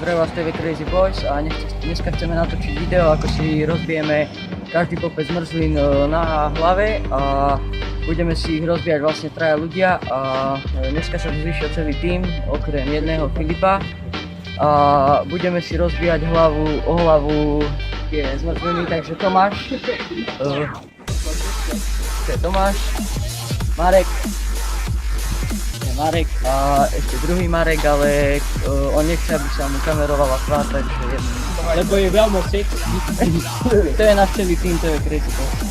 zdraví vás TV Crazy Boys a dneska chceme natočiť video, ako si rozbijeme každý kopec zmrzlín na hlave a budeme si ich rozbíjať vlastne traja ľudia a dneska sa zvyšil celý tým, okrem jedného Filipa a budeme si rozbíjať o hlavu tie zmrzliny, takže Tomáš, to je Tomáš, Marek a ešte druhý Marek, ale on nechce, aby sa mu kamerovala tvár, takže je... Lebo je veľmi sexy. To je náš celý tým, to je Crazy Boys.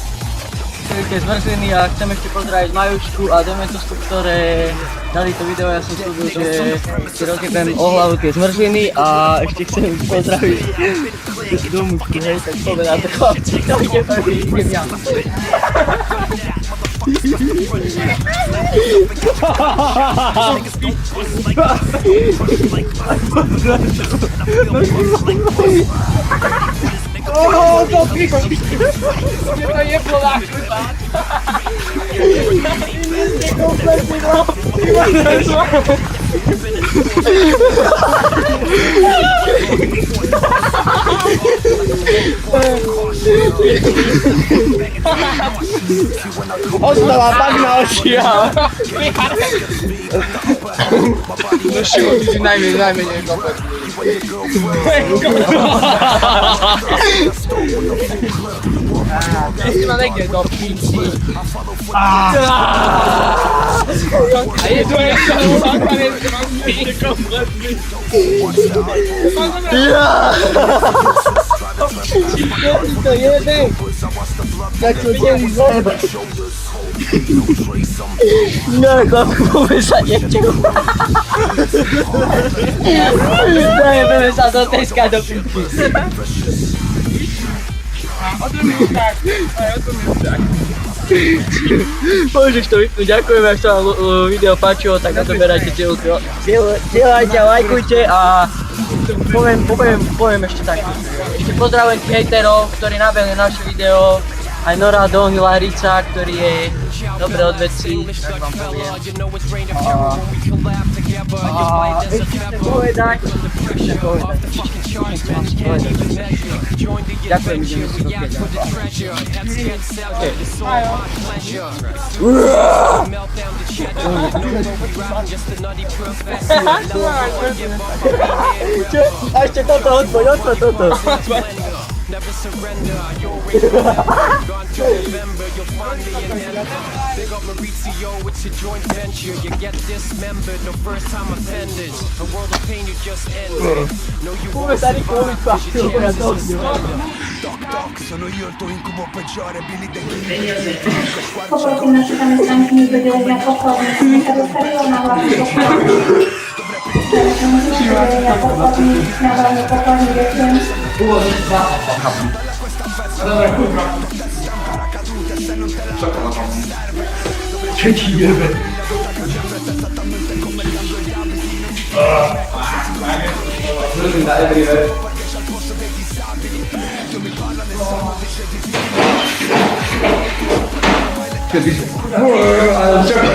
Tie zmrzliny a chcem ešte pozdraviť Majučku a Demetusku, ktoré dali to video, ja som slúbil, že si rozjebem o hlavu tie zmrzliny a ešte chcem pozdraviť Domučku, hej, tak povedá to chlapci, to ide prvý, idem ja. Oh, to pico! Mnie to nie Polak! Ostała bagna osia! No siłą, ty najmniej kopać. Jeśli ma negdzie do pici. A jest to jeszcze ulanka, więc mam pięć kompletny. To jeden! Jak to dzieli zobacz! No, chłopku, za nie chciał. Dajemy za do Teska do piłki. Tak, Môžeš to vypnúť, ďakujem, ak sa vám video páčilo, tak odoberajte dielajte a lajkujte a poviem ešte tak. Ešte pozdravujem hejterov, ktorí nabehli naše video, aj Nora Dohnil a Rica, ktorý je dobre od vecí, tak vám poviem. A ešte chcem povedať, ďakujem, ideme si a ešte toto odpoď, toto. Never surrender, you always remember. Gone to November, you'll find me in Denver. Big up Maurizio, it's a joint venture. You get dismembered, no first time offenders. A world of pain you just ended. No, you won't survive, cause your chances are Doc, sono io il tuo incubo peggiore, Billy the Kid. Poprosím nasze zamestnanki z wydzielenia pochodni, nie zostawiło na ławie pochodni. Wydzielenia pochodni, na ławie pochodni, więc... Trzeci jebę. Ale czekaj,